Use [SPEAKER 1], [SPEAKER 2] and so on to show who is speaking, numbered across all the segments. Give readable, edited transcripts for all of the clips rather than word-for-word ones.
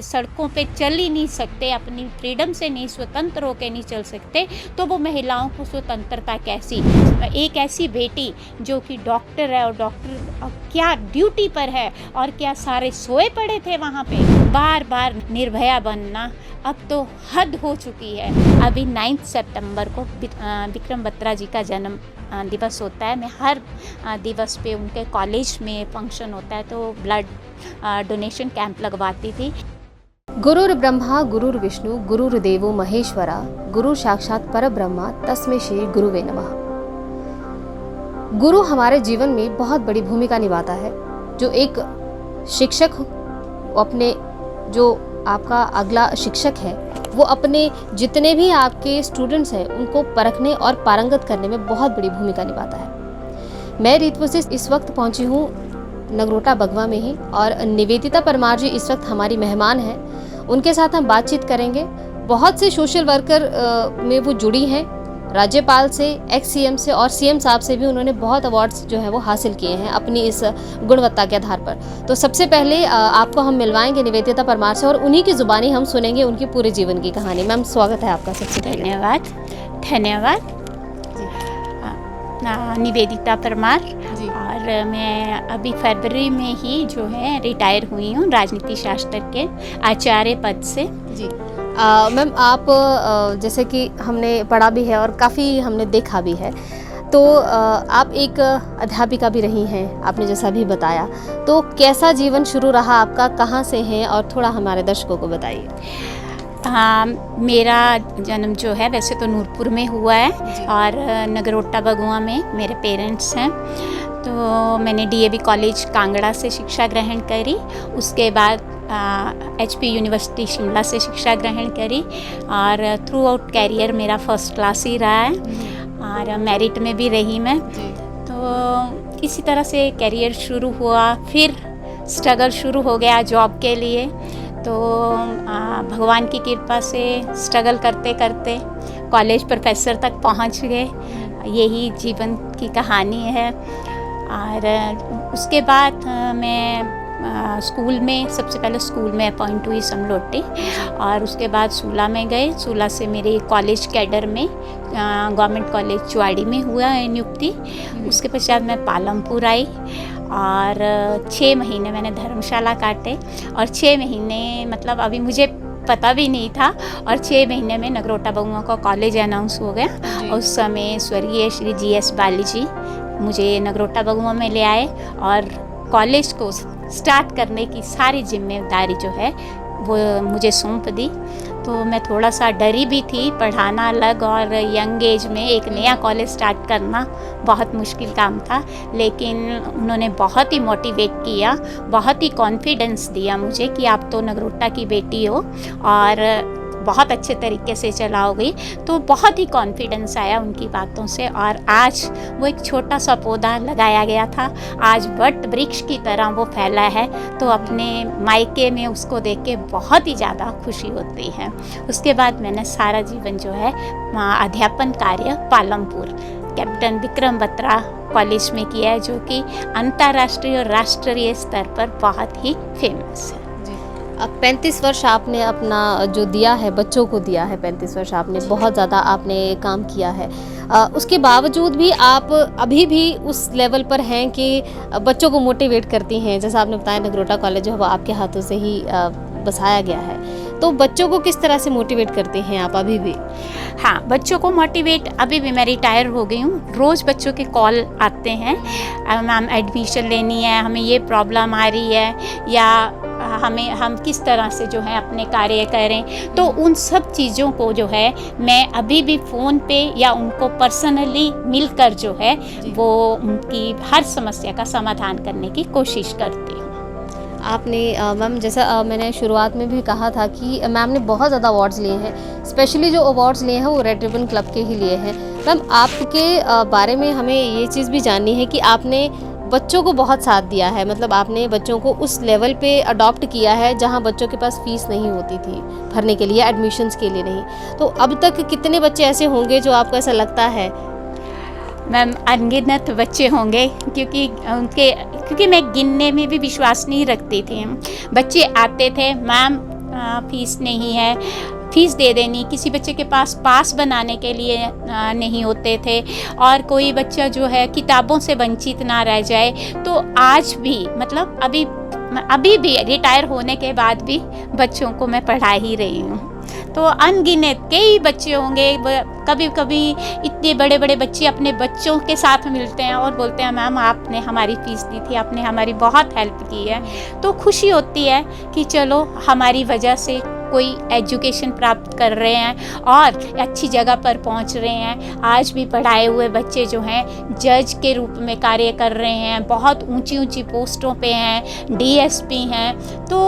[SPEAKER 1] सड़कों पे चल ही नहीं सकते, अपनी फ्रीडम से नहीं स्वतंत्र होकर नहीं चल सकते, तो वो महिलाओं को स्वतंत्रता कैसी। एक ऐसी बेटी जो कि डॉक्टर है और डॉक्टर क्या ड्यूटी पर है और क्या सारे सोए पड़े थे वहाँ पे। बार बार निर्भया बनना अब तो हद हो चुकी है। अभी 9 सितंबर को विक्रम बत्रा जी का जन्म दिवस होता है। मैं हर दिवस पे उनके कॉलेज में फंक्शन होता है तो ब्लड डोनेशन कैंप लगवाती थी।
[SPEAKER 2] गुरुर् ब्रह्मा गुरुर्विष्णु गुरुर्देवो महेश्वरा गुरु साक्षात परब्रह्मा तस्मै श्री गुरुवे नमः। गुरु हमारे जीवन में बहुत बड़ी भूमिका निभाता है। जो एक शिक्षक अपने जो आपका अगला शिक्षक है वो अपने जितने भी आपके स्टूडेंट्स हैं उनको परखने और पारंगत करने में बहुत बड़ी भूमिका निभाता है। मैं रीतु से इस वक्त पहुंची हूं नगरोटा बगवा में ही और निवेदिता परमार जी इस वक्त हमारी मेहमान हैं। उनके साथ हम बातचीत करेंगे। बहुत से सोशल वर्कर में वो जुड़ी हैं, राज्यपाल से, एक्स सीएम से और सीएम साहब से भी उन्होंने बहुत अवार्ड्स जो है वो हासिल किए हैं अपनी इस गुणवत्ता के आधार पर। तो सबसे पहले आपको हम मिलवाएंगे निवेदिता परमार से और उन्हीं की जुबानी हम सुनेंगे उनकी पूरे जीवन की कहानी। मैम स्वागत है आपका सबसे पहले।
[SPEAKER 1] धन्यवाद। निवेदिता परमार
[SPEAKER 2] जी।
[SPEAKER 1] और मैं अभी फरवरी में ही जो है रिटायर हुई हूँ राजनीति शास्त्र के आचार्य पद से।
[SPEAKER 2] जी मैम, आप जैसे कि हमने पढ़ा भी है और काफ़ी हमने देखा भी है, तो आप एक अध्यापिका भी रही हैं, आपने जैसा भी बताया। तो कैसा जीवन शुरू रहा आपका, कहाँ से हैं, और थोड़ा हमारे दर्शकों को बताइए।
[SPEAKER 1] हाँ, मेरा जन्म जो है वैसे तो नूरपुर में हुआ है और नगरोटा बगुआ में मेरे पेरेंट्स हैं। तो मैंने डीएवी कॉलेज कांगड़ा से शिक्षा ग्रहण करी, उसके बाद HP यूनिवर्सिटी शिमला से शिक्षा ग्रहण करी और थ्रू आउट कैरियर मेरा फर्स्ट क्लास ही रहा है और मेरिट में भी रही मैं। तो इसी तरह से कैरियर शुरू हुआ, फिर स्ट्रगल शुरू हो गया जॉब के लिए। तो भगवान की कृपा से स्ट्रगल करते करते कॉलेज प्रोफेसर तक पहुंच गए। यही जीवन की कहानी है। और उसके बाद मैं स्कूल में, सबसे पहले स्कूल में अपॉइंट हुई समलोटी और उसके बाद सूला में गए। सूला से मेरे कॉलेज कैडर में गवर्नमेंट कॉलेज चुवाड़ी में हुआ है नियुक्ति। उसके पश्चात मैं पालमपुर आई और 6 महीने मैंने धर्मशाला काटे और 6 महीने मतलब अभी मुझे पता भी नहीं था और 6 महीने में नगरोटा बगुआ का कॉलेज अनाउंस हो गया। और उस समय स्वर्गीय श्री GS बाली जी मुझे नगरोटा बगुआ में ले आए और कॉलेज को स्टार्ट करने की सारी जिम्मेदारी जो है वो मुझे सौंप दी। तो मैं थोड़ा सा डरी भी थी, पढ़ाना अलग और यंग एज में एक नया कॉलेज स्टार्ट करना बहुत मुश्किल काम था, लेकिन उन्होंने बहुत ही मोटिवेट किया, बहुत ही कॉन्फिडेंस दिया मुझे कि आप तो नगरोटा की बेटी हो और बहुत अच्छे तरीके से चलाओगी। तो बहुत ही कॉन्फिडेंस आया उनकी बातों से और आज वो एक छोटा सा पौधा लगाया गया था, आज वट वृक्ष की तरह वो फैला है। तो अपने मायके में उसको देख के बहुत ही ज़्यादा खुशी होती है। उसके बाद मैंने सारा जीवन जो है अध्यापन कार्य पालमपुर कैप्टन विक्रम बत्रा कॉलेज में किया है, जो कि अंतर्राष्ट्रीय और राष्ट्रीय स्तर पर बहुत ही फेमस है।
[SPEAKER 2] अब 35 वर्ष आपने अपना जो दिया है, बच्चों को दिया है, 35 वर्ष आपने बहुत ज़्यादा आपने काम किया है। उसके बावजूद भी आप अभी भी उस लेवल पर हैं कि बच्चों को मोटिवेट करती हैं। जैसा आपने बताया नगरोटा कॉलेज जो है वो आपके हाथों से ही बसाया गया है। तो बच्चों को किस तरह से मोटिवेट करते हैं आप अभी भी?
[SPEAKER 1] हाँ, बच्चों को मोटिवेट अभी भी, मैं रिटायर हो गई हूँ, रोज़ बच्चों के कॉल आते हैं, मैम एडमिशन लेनी है, हमें ये प्रॉब्लम आ रही है या हम किस तरह से जो है अपने कार्य करें। तो उन सब चीज़ों को जो है मैं अभी भी फ़ोन पे या उनको पर्सनली मिलकर जो है वो उनकी हर समस्या का समाधान करने की कोशिश करती हूँ।
[SPEAKER 2] आपने मैम जैसा मैंने शुरुआत में भी कहा था कि मैम ने बहुत ज़्यादा अवार्ड्स लिए हैं, स्पेशली जो अवार्ड्स लिए हैं वो रेड रिबन क्लब के ही लिए हैं। मैम आपके बारे में हमें ये चीज़ भी जाननी है कि आपने बच्चों को बहुत साथ दिया है, मतलब आपने बच्चों को उस लेवल पे अडॉप्ट किया है जहाँ बच्चों के पास फीस नहीं होती थी भरने के लिए, एडमिशन्स के लिए नहीं। तो अब तक कितने बच्चे ऐसे होंगे जो आपको ऐसा लगता है?
[SPEAKER 1] मैम अनगिनत बच्चे होंगे, क्योंकि मैं गिनने में भी विश्वास नहीं रखती थी। बच्चे आते थे, मैम फीस नहीं है, फीस दे देनी, किसी बच्चे के पास बनाने के लिए नहीं होते थे, और कोई बच्चा जो है किताबों से वंचित ना रह जाए। तो आज भी मतलब अभी भी रिटायर होने के बाद भी बच्चों को मैं पढ़ा ही रही हूँ। तो अनगिनत कई बच्चे होंगे, कभी कभी इतने बड़े बड़े बच्चे अपने बच्चों के साथ मिलते हैं और बोलते हैं मैम आपने हमारी फ़ीस दी थी, आपने हमारी बहुत हेल्प की है। तो खुशी होती है कि चलो हमारी वजह से कोई एजुकेशन प्राप्त कर रहे हैं और अच्छी जगह पर पहुंच रहे हैं। आज भी पढ़ाए हुए बच्चे जो हैं जज के रूप में कार्य कर रहे हैं, बहुत ऊंची ऊंची पोस्टों पे हैं, डीएसपी हैं। तो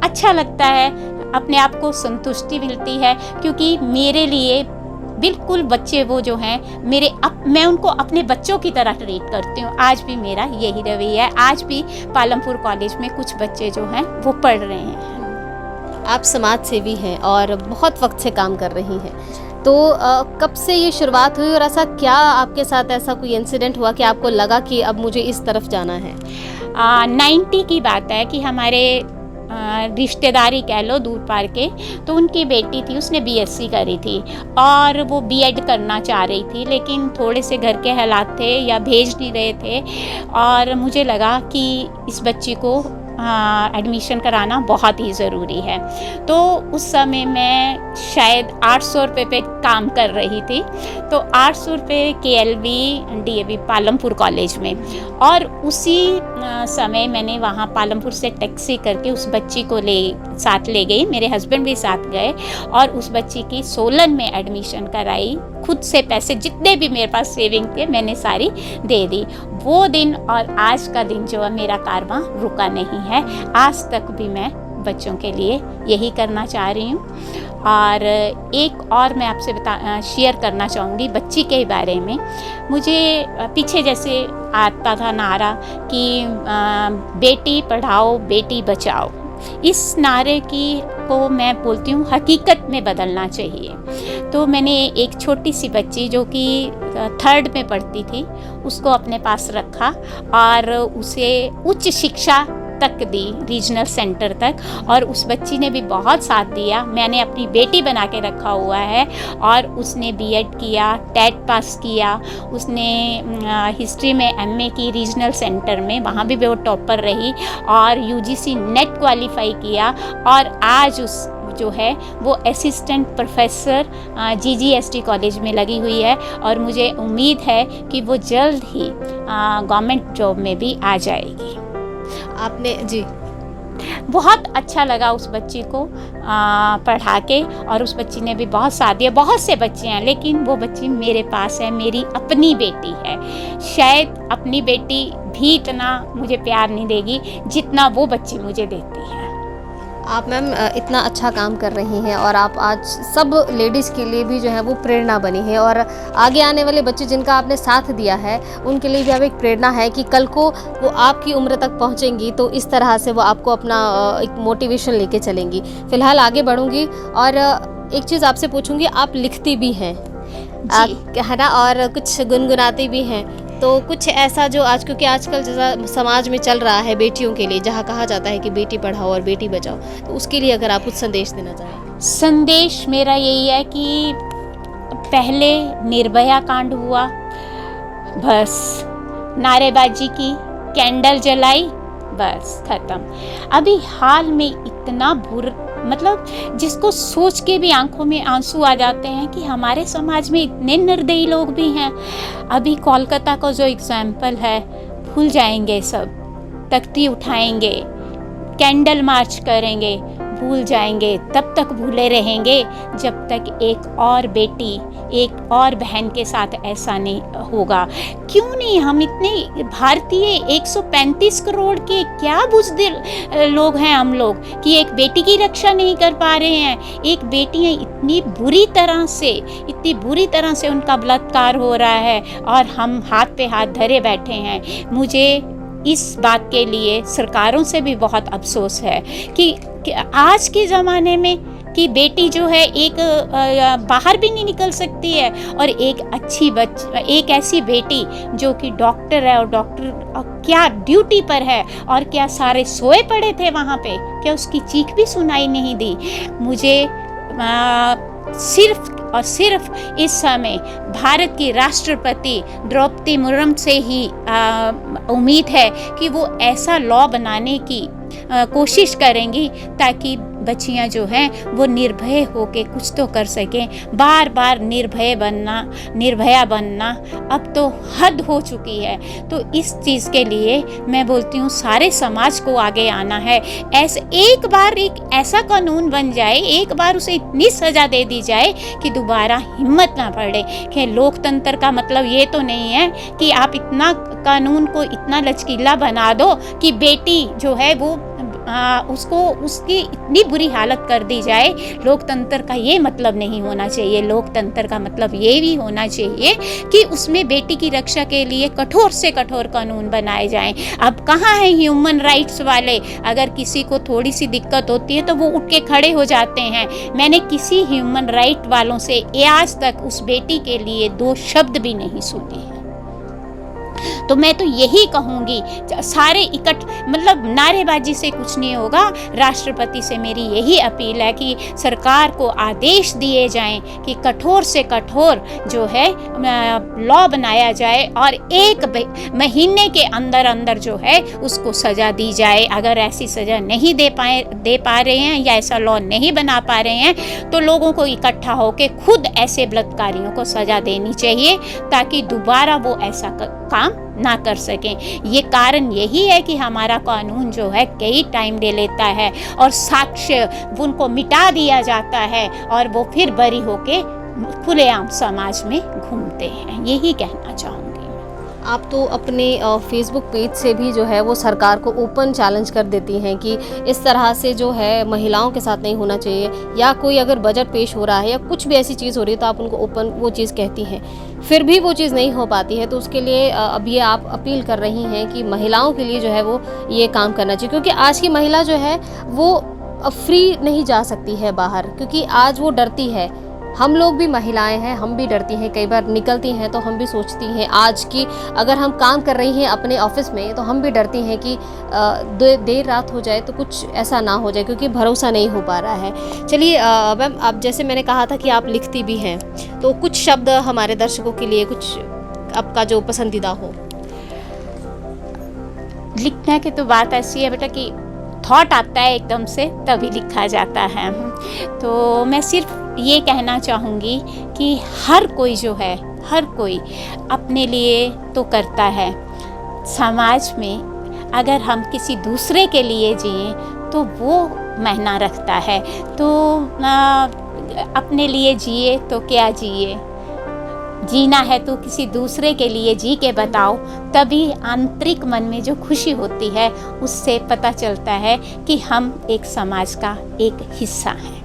[SPEAKER 1] अच्छा लगता है, अपने आप को संतुष्टि मिलती है, क्योंकि मेरे लिए बिल्कुल बच्चे वो जो हैं मैं उनको अपने बच्चों की तरह ट्रीट करती हूँ। आज भी मेरा यही रवैया है। आज भी पालमपुर कॉलेज में कुछ बच्चे जो हैं वो पढ़ रहे हैं।
[SPEAKER 2] आप समाज सेवी हैं और बहुत वक्त से काम कर रही हैं, तो कब से ये शुरुआत हुई और ऐसा क्या आपके साथ ऐसा कोई इंसिडेंट हुआ कि आपको लगा कि अब मुझे इस तरफ जाना है?
[SPEAKER 1] 90 की बात है कि हमारे रिश्तेदारी कह लो दूर पार के, तो उनकी बेटी थी, उसने बीएससी करी थी और वो बीएड करना चाह रही थी, लेकिन थोड़े से घर के हालात थे या भेज नहीं रहे थे, और मुझे लगा कि इस बच्ची को एडमिशन कराना बहुत ही ज़रूरी है। तो उस समय मैं शायद 800 रुपये पे काम कर रही थी, तो 800 रुपये KLV DAV पालमपुर कॉलेज में, और उसी समय मैंने वहाँ पालमपुर से टैक्सी करके उस बच्ची को साथ ले गई, मेरे हस्बैंड भी साथ गए, और उस बच्ची की सोलन में एडमिशन कराई। खुद से पैसे जितने भी मेरे पास सेविंग थे मैंने सारी दे दी। वो दिन और आज का दिन जो है मेरा कारवां रुका नहीं है। आज तक भी मैं बच्चों के लिए यही करना चाह रही हूँ। और एक और मैं आपसे शेयर करना चाहूँगी बच्ची के बारे में। मुझे पीछे जैसे आता था नारा कि बेटी पढ़ाओ बेटी बचाओ, इस नारे को मैं बोलती हूँ हकीकत में बदलना चाहिए। तो मैंने एक छोटी सी बच्ची जो कि 3rd में पढ़ती थी उसको अपने पास रखा और उसे उच्च शिक्षा तक दी, रीजनल सेंटर तक, और उस बच्ची ने भी बहुत साथ दिया। मैंने अपनी बेटी बना के रखा हुआ है, और उसने बीएड किया, टेट पास किया, उसने हिस्ट्री में MA की रीजनल सेंटर में, वहाँ भी वो टॉपर रही, और UGC नेट क्वालिफाई किया, और आज उस जो है वो असिस्टेंट प्रोफेसर GGST कॉलेज में लगी हुई है, और मुझे उम्मीद है कि वो जल्द ही गवर्नमेंट जॉब में भी आ जाएगी।
[SPEAKER 2] आपने जी
[SPEAKER 1] बहुत अच्छा लगा उस बच्ची को पढ़ा के, और उस बच्ची ने भी बहुत साथ दिया। बहुत से बच्चे हैं लेकिन वो बच्ची मेरे पास है, मेरी अपनी बेटी है। शायद अपनी बेटी भी इतना मुझे प्यार नहीं देगी जितना वो बच्ची मुझे देती है।
[SPEAKER 2] आप मैम इतना अच्छा काम कर रही हैं और आप आज सब लेडीज़ के लिए भी जो है वो प्रेरणा बनी है, और आगे आने वाले बच्चे जिनका आपने साथ दिया है उनके लिए भी आप एक प्रेरणा है कि कल को वो आपकी उम्र तक पहुंचेंगी तो इस तरह से वो आपको अपना एक मोटिवेशन लेके चलेंगी। फ़िलहाल आगे बढ़ूंगी और एक चीज़ आपसे पूछूंगी, आप लिखती भी हैं है ना, और कुछ गुनगुनाती भी हैं, तो कुछ ऐसा जो आज, क्योंकि आजकल जैसा समाज में चल रहा है बेटियों के लिए, जहाँ कहा जाता है कि बेटी पढ़ाओ और बेटी बचाओ, तो उसके लिए अगर आप कुछ संदेश देना चाहें।
[SPEAKER 1] संदेश मेरा यही है कि पहले निर्भया कांड हुआ, बस नारेबाजी की, कैंडल जलाई, बस खत्म। अभी हाल में इतना मतलब जिसको सोच के भी आंखों में आंसू आ जाते हैं कि हमारे समाज में इतने निर्दयी लोग भी हैं। अभी कोलकाता का जो एग्जाम्पल है, भूल जाएंगे सब, तख्ती उठाएंगे, कैंडल मार्च करेंगे, भूल जाएंगे, तब तक भूले रहेंगे जब तक एक और बेटी, एक और बहन के साथ ऐसा नहीं होगा। क्यों नहीं, हम इतने भारतीय 135 करोड़ के क्या बुज़दिल लोग हैं हम लोग कि एक बेटी की रक्षा नहीं कर पा रहे हैं। एक बेटी है, इतनी बुरी तरह से उनका बलात्कार हो रहा है और हम हाथ पे हाथ धरे बैठे हैं। मुझे इस बात के लिए सरकारों से भी बहुत अफसोस है कि आज के ज़माने में कि बेटी जो है एक बाहर भी नहीं निकल सकती है, और एक ऐसी बेटी जो कि डॉक्टर है, और डॉक्टर क्या ड्यूटी पर है, और क्या सारे सोए पड़े थे वहाँ पे, क्या उसकी चीख भी सुनाई नहीं दी। मुझे सिर्फ और सिर्फ इस समय भारत की राष्ट्रपति द्रौपदी मुर्मू से ही उम्मीद है कि वो ऐसा लॉ बनाने की कोशिश करेंगी ताकि बच्चियां जो हैं वो निर्भय होके कुछ तो कर सकें। बार बार निर्भया बनना अब तो हद हो चुकी है। तो इस चीज़ के लिए मैं बोलती हूँ सारे समाज को आगे आना है। ऐसे एक बार एक ऐसा कानून बन जाए, एक बार उसे इतनी सज़ा दे दी जाए कि दोबारा हिम्मत ना पड़े। कि लोकतंत्र का मतलब ये तो नहीं है कि आप इतना कानून को इतना लचकीला बना दो कि बेटी जो है वो उसकी इतनी बुरी हालत कर दी जाए। लोकतंत्र का ये मतलब नहीं होना चाहिए। लोकतंत्र का मतलब ये भी होना चाहिए कि उसमें बेटी की रक्षा के लिए कठोर से कठोर कानून बनाए जाएं। अब कहाँ है ह्यूमन राइट्स वाले? अगर किसी को थोड़ी सी दिक्कत होती है तो वो उठ के खड़े हो जाते हैं। मैंने किसी ह्यूमन राइट वालों से आज तक उस बेटी के लिए 2 शब्द भी नहीं सुने हैं। तो मैं तो यही कहूँगी, सारे मतलब नारेबाजी से कुछ नहीं होगा। राष्ट्रपति से मेरी यही अपील है कि सरकार को आदेश दिए जाएं कि कठोर से कठोर जो है लॉ बनाया जाए, और 1 महीने के अंदर अंदर जो है उसको सज़ा दी जाए। अगर ऐसी सज़ा नहीं दे पा रहे हैं या ऐसा लॉ नहीं बना पा रहे हैं तो लोगों को इकट्ठा होकर खुद ऐसे बलात्कारियों को सज़ा देनी चाहिए ताकि दोबारा वो ऐसा काम ना कर सकें। ये कारण यही है कि हमारा कानून जो है कई टाइम ले लेता है और साक्ष्य उनको मिटा दिया जाता है और वो फिर बरी होके खुलेआम समाज में घूमते हैं। यही कहना चाहूँगी।
[SPEAKER 2] आप तो अपने फेसबुक पेज से भी जो है वो सरकार को ओपन चैलेंज कर देती हैं कि इस तरह से जो है महिलाओं के साथ नहीं होना चाहिए, या कोई अगर बजट पेश हो रहा है या कुछ भी ऐसी चीज़ हो रही है तो आप उनको ओपन वो चीज़ कहती हैं, फिर भी वो चीज़ नहीं हो पाती है। तो उसके लिए अब ये आप अपील कर रही हैं कि महिलाओं के लिए जो है वो ये काम करना चाहिए, क्योंकि आज की महिला जो है वो अब फ्री नहीं जा सकती है बाहर, क्योंकि आज वो डरती है। हम लोग भी महिलाएं हैं, हम भी डरती हैं, कई बार निकलती हैं तो हम भी सोचती हैं आज की अगर हम काम कर रही हैं अपने ऑफिस में तो हम भी डरती हैं कि देर रात हो जाए तो कुछ ऐसा ना हो जाए, क्योंकि भरोसा नहीं हो पा रहा है। चलिए मैम, अब जैसे मैंने कहा था कि आप लिखती भी हैं, तो कुछ शब्द हमारे दर्शकों के लिए कुछ आपका जो पसंदीदा हो।
[SPEAKER 1] लिखने की तो बात ऐसी है बेटा कि थॉट आता है एकदम से तभी लिखा जाता है। तो मैं सिर्फ ये कहना चाहूँगी कि हर कोई जो है, हर कोई अपने लिए तो करता है। समाज में अगर हम किसी दूसरे के लिए जिए तो वो मायना रखता है। तो अपने लिए जिए तो क्या जिए, जीना है तो किसी दूसरे के लिए जी के बताओ, तभी आंतरिक मन में जो खुशी होती है उससे पता चलता है कि हम एक समाज का एक हिस्सा हैं।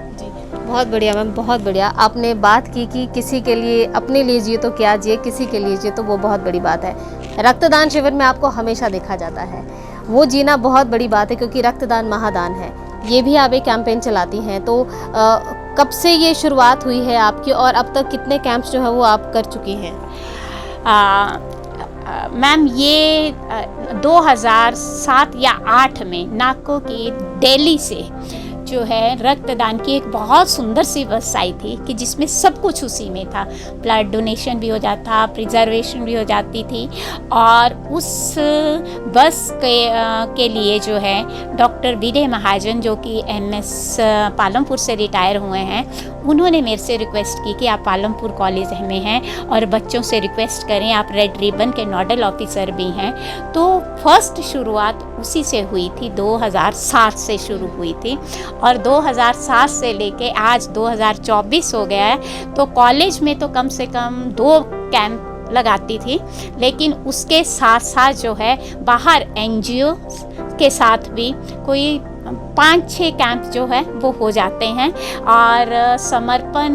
[SPEAKER 2] बहुत बढ़िया मैम, बहुत बढ़िया। आपने बात की कि किसी के लिए, अपने लिए जिए तो क्या जिए, किसी के लिए जिए तो वो बहुत बड़ी बात है। रक्तदान शिविर में आपको हमेशा देखा जाता है, वो जीना बहुत बड़ी बात है, क्योंकि रक्तदान महादान है। ये भी आप एक कैंपेन चलाती हैं, तो कब से ये शुरुआत हुई है आपकी और अब तक कितने कैंप्स जो है वो आप कर चुकी हैं?
[SPEAKER 1] मैम ये 2007 या 8 में नागपुर की दिल्ली से जो है रक्तदान की एक बहुत सुंदर सी बस आई थी कि जिसमें सब कुछ उसी में था। ब्लड डोनेशन भी हो जाता, प्रिजर्वेशन भी हो जाती थी। और उस बस के लिए जो है डॉक्टर विजय महाजन जो कि MS पालमपुर से रिटायर हुए हैं, उन्होंने मेरे से रिक्वेस्ट की कि आप पालमपुर कॉलेज में हैं और बच्चों से रिक्वेस्ट करें, आप रेड रिबन के नोडल ऑफिसर भी हैं। तो फर्स्ट शुरुआत उसी से हुई थी, 2007 से शुरू हुई थी और 2007 से लेके आज 2024 हो गया है। तो कॉलेज में तो कम से कम 2 कैंप लगाती थी, लेकिन उसके साथ साथ जो है बाहर NGO के साथ भी कोई 5-6 कैंप जो है वो हो जाते हैं। और समर्पण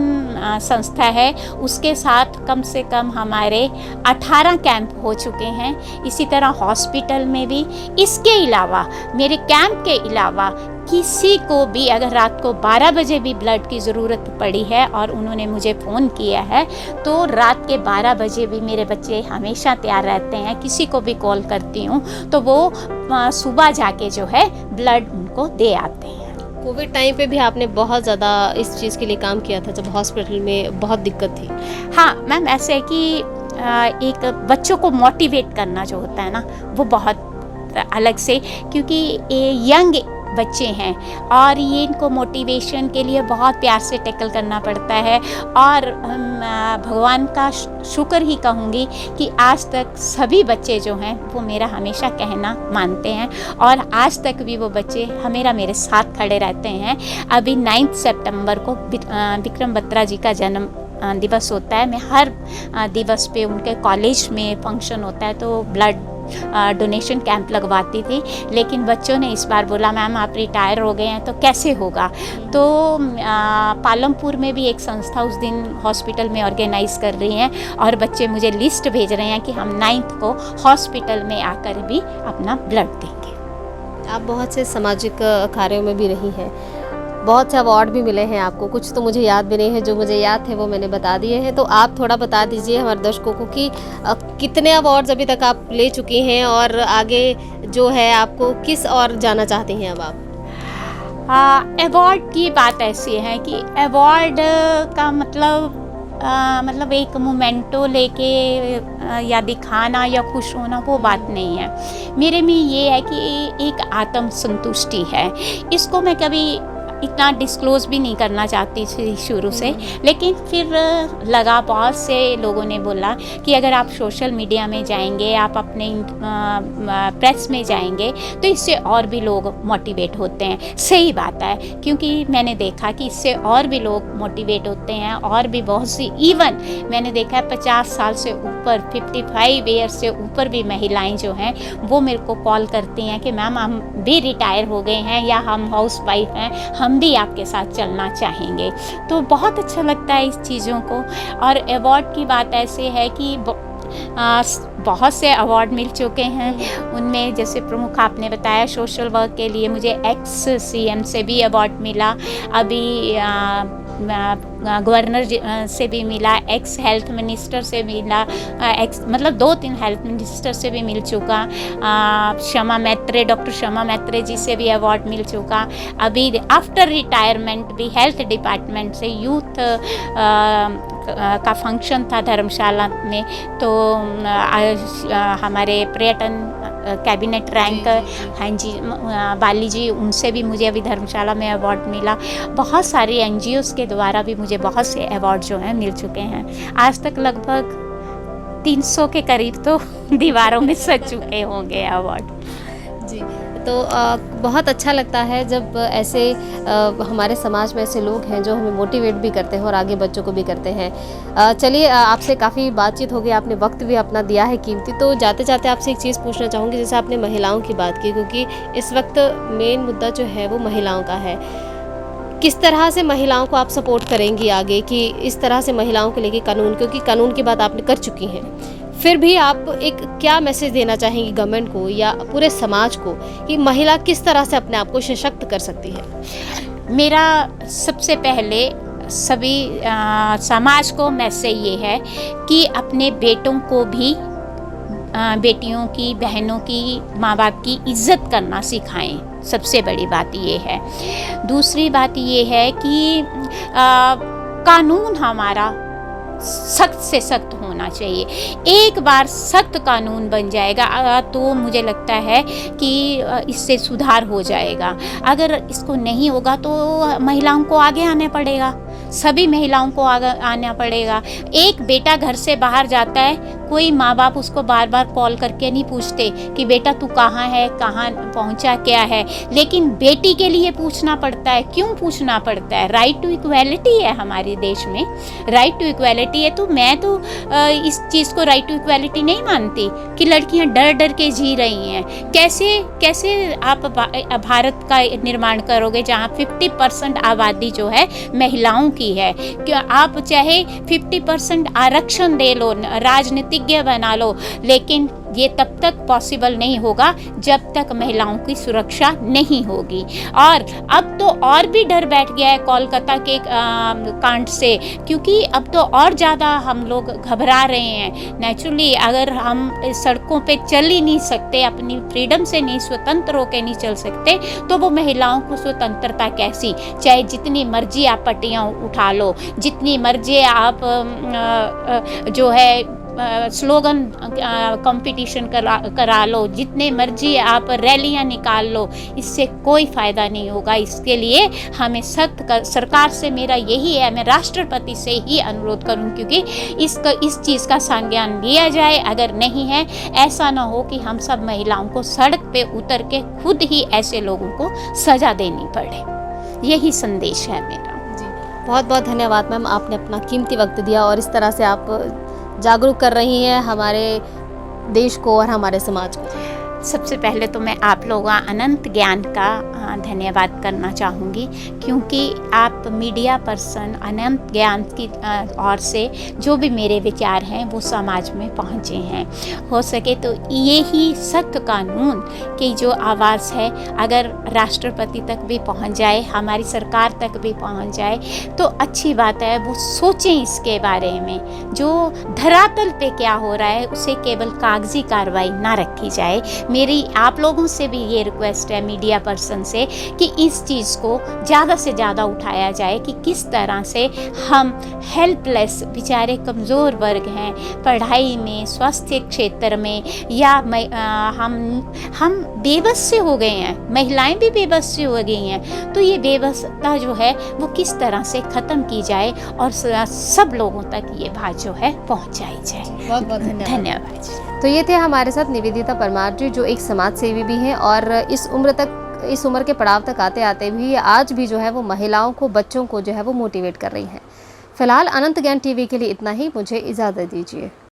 [SPEAKER 1] संस्था है, उसके साथ कम से कम हमारे 18 कैंप हो चुके हैं। इसी तरह हॉस्पिटल में भी। इसके अलावा मेरे कैंप के अलावा किसी को भी अगर रात को 12 बजे भी ब्लड की ज़रूरत पड़ी है और उन्होंने मुझे फ़ोन किया है तो रात के 12 बजे भी मेरे बच्चे हमेशा तैयार रहते हैं। किसी को भी कॉल करती हूँ तो वो सुबह जाके जो है ब्लड उनको दे आते हैं।
[SPEAKER 2] कोविड टाइम पे भी आपने बहुत ज़्यादा इस चीज़ के लिए काम किया था, जब हॉस्पिटल में बहुत दिक्कत थी।
[SPEAKER 1] हाँ मैम, ऐसे है कि एक बच्चों को मोटिवेट करना जो होता है ना वो बहुत अलग से, क्योंकि ये यंग बच्चे हैं और ये इनको मोटिवेशन के लिए बहुत प्यार से टैकल करना पड़ता है। और भगवान का शुक्र ही कहूँगी कि आज तक सभी बच्चे जो हैं वो मेरा हमेशा कहना मानते हैं और आज तक भी वो बच्चे हमेशा मेरे साथ खड़े रहते हैं। अभी 9 सितंबर को विक्रम बत्रा जी का जन्म दिवस होता है। मैं हर दिवस पे उनके कॉलेज में फंक्शन होता है तो ब्लड डोनेशन कैंप लगवाती थी, लेकिन बच्चों ने इस बार बोला मैम आप रिटायर हो गए हैं तो कैसे होगा। तो पालमपुर में भी एक संस्था उस दिन हॉस्पिटल में ऑर्गेनाइज कर रही हैं और बच्चे मुझे लिस्ट भेज रहे हैं कि हम 9 को हॉस्पिटल में आकर भी अपना ब्लड देंगे।
[SPEAKER 2] आप बहुत से सामाजिक कार्यों में भी रही हैं, बहुत से अवार्ड भी मिले हैं आपको, कुछ तो मुझे याद भी नहीं है, जो मुझे याद थे वो मैंने बता दिए हैं। तो आप थोड़ा बता दीजिए हमारे दर्शकों को कि कितने अवार्ड्स अभी तक आप ले चुकी हैं और आगे जो है आपको किस और जाना चाहती हैं अब आप?
[SPEAKER 1] अवार्ड की बात ऐसी है कि अवार्ड का मतलब एक मोमेंटो लेके या दिखाना या खुश होना वो बात नहीं है। मेरे में ये है कि एक आत्म संतुष्टि है। इसको मैं कभी इतना डिस्क्लोज़ भी नहीं करना चाहती थी शुरू से, लेकिन फिर लगा, बहुत से लोगों ने बोला कि अगर आप सोशल मीडिया में जाएंगे, आप अपने प्रेस में जाएंगे तो इससे और भी लोग मोटिवेट होते हैं। सही बात है, क्योंकि मैंने देखा कि इससे और भी लोग मोटिवेट होते हैं और भी बहुत सी, इवन मैंने देखा है 50 साल से ऊपर, 55 ईयर से ऊपर भी महिलाएं जो हैं वो मेरे को कॉल करती हैं कि मैम हम भी रिटायर हो गए हैं या हम हाउस वाइफ हैं, हम भी आपके साथ चलना चाहेंगे। तो बहुत अच्छा लगता है इस चीज़ों को। और अवार्ड की बात ऐसे है कि बहुत से अवार्ड मिल चुके हैं। उनमें जैसे प्रमुख आपने बताया सोशल वर्क के लिए मुझे एक्स CM से भी अवार्ड मिला, अभी गवर्नर से भी मिला, एक्स हेल्थ मिनिस्टर से मिला, मतलब 2-3 हेल्थ मिनिस्टर से भी मिल चुका, शमा मैत्रे, डॉक्टर शमा मैत्रे जी से भी अवार्ड मिल चुका। अभी आफ्टर रिटायरमेंट भी हेल्थ डिपार्टमेंट से यूथ का फंक्शन था धर्मशाला में, तो हमारे पर्यटन कैबिनेट रैंक, हाँ जी, बाली जी, उनसे भी मुझे अभी धर्मशाला में अवार्ड मिला। बहुत सारे NGOs के द्वारा भी मुझे बहुत से अवार्ड जो हैं मिल चुके हैं। आज तक लगभग 300 के करीब तो दीवारों में सज चुके होंगे अवार्ड जी।
[SPEAKER 2] तो बहुत अच्छा लगता है जब ऐसे हमारे समाज में ऐसे लोग हैं जो हमें मोटिवेट भी करते हैं और आगे बच्चों को भी करते हैं। चलिए, आपसे काफ़ी बातचीत हो गई, आपने वक्त भी अपना दिया है कीमती। तो जाते जाते आपसे एक चीज़ पूछना चाहूँगी, जैसे आपने महिलाओं की बात की, क्योंकि इस वक्त मेन मुद्दा जो है वो महिलाओं का है। किस तरह से महिलाओं को आप सपोर्ट करेंगी आगे कि इस तरह से महिलाओं को लेके कानून, क्योंकि कानून की बात आपने कर चुकी हैं, फिर भी आप एक क्या मैसेज देना चाहेंगी गवर्नमेंट को या पूरे समाज को कि महिला किस तरह से अपने आप को सशक्त कर सकती है?
[SPEAKER 1] मेरा सबसे पहले सभी समाज को मैसेज ये है कि अपने बेटों को भी, बेटियों की, बहनों की, माँ बाप की इज़्ज़त करना सिखाएं। सबसे बड़ी बात ये है। दूसरी बात ये है कि कानून हमारा सख्त से सख्त होना चाहिए। एक बार सख्त कानून बन जाएगा तो मुझे लगता है कि इससे सुधार हो जाएगा। अगर इसको नहीं होगा तो महिलाओं को आगे आना पड़ेगा, सभी महिलाओं को आगे आना पड़ेगा। एक बेटा घर से बाहर जाता है, कोई माँ बाप उसको बार बार कॉल करके नहीं पूछते कि बेटा तू कहाँ है, कहाँ पहुँचा, क्या है, लेकिन बेटी के लिए पूछना पड़ता है। क्यों पूछना पड़ता है? राइट टू इक्वालिटी है हमारे देश में, राइट टू इक्वालिटी है। तो मैं तो इस चीज़ को राइट टू इक्वालिटी नहीं मानती कि लड़कियां डर डर के जी रही हैं। कैसे आप भारत का निर्माण करोगे जहां 50% आबादी जो है महिलाओं की है? क्या आप चाहे 50% आरक्षण दे लो, राजनीतिक विशेषज्ञ बना लो, लेकिन ये तब तक पॉसिबल नहीं होगा जब तक महिलाओं की सुरक्षा नहीं होगी। और अब तो और भी डर बैठ गया है कोलकाता के कांड से, क्योंकि अब तो और ज़्यादा हम लोग घबरा रहे हैं। नेचुरली अगर हम सड़कों पे चल ही नहीं सकते, अपनी फ्रीडम से नहीं स्वतंत्र होकर नहीं चल सकते, तो वो महिलाओं को स्वतंत्रता कैसी? चाहे जितनी मर्जी आप पट्टियाँ उठा लो, जितनी मर्जी आप जो है स्लोगन कंपटीशन करा लो, जितने मर्जी आप रैलियां निकाल लो, इससे कोई फ़ायदा नहीं होगा। इसके लिए हमें सरकार से मेरा यही है, मैं राष्ट्रपति से ही अनुरोध करूं, क्योंकि इस चीज़ का संज्ञान लिया जाए। अगर नहीं है, ऐसा ना हो कि हम सब महिलाओं को सड़क पे उतर के खुद ही ऐसे लोगों को सज़ा देनी पड़े। यही संदेश है मेरा।
[SPEAKER 2] बहुत बहुत धन्यवाद मैम, आपने अपना कीमती वक्त दिया और इस तरह से आप जागरूक कर रही हैं हमारे देश को और हमारे समाज को।
[SPEAKER 1] सबसे पहले तो मैं आप लोगों का अनंत ज्ञान का धन्यवाद करना चाहूँगी, क्योंकि आप मीडिया पर्सन अनंत ज्ञान की ओर से जो भी मेरे विचार हैं वो समाज में पहुँचे हैं। हो सके तो ये ही सख्त कानून की जो आवाज़ है अगर राष्ट्रपति तक भी पहुँच जाए, हमारी सरकार तक भी पहुँच जाए तो अच्छी बात है। वो सोचें इसके बारे में, जो धरातल पे क्या हो रहा है उसे केवल कागजी कार्रवाई ना रखी जाए। मेरी आप लोगों से भी ये रिक्वेस्ट है, मीडिया पर्सन से, कि इस चीज़ को ज़्यादा से ज़्यादा उठाया जाए कि किस तरह से हम हेल्पलेस बेचारे कमज़ोर वर्ग हैं, पढ़ाई में, स्वास्थ्य क्षेत्र में, या हम बेबस से हो गए हैं, महिलाएं भी बेबस से हो गई हैं। तो ये बेबसता जो है वो किस तरह से ख़त्म की जाए और सब लोगों तक ये बात जो है पहुँचाई जाए।
[SPEAKER 2] बहुत बहुत
[SPEAKER 1] धन्यवाद।
[SPEAKER 2] तो ये थे हमारे साथ निवेदिता परमार जी, जो एक समाज सेवी भी हैं और इस उम्र के पड़ाव तक आते आते भी आज भी जो है वो महिलाओं को, बच्चों को जो है वो मोटिवेट कर रही हैं। फिलहाल अनंत ज्ञान टीवी के लिए इतना ही, मुझे इजाज़त दीजिए।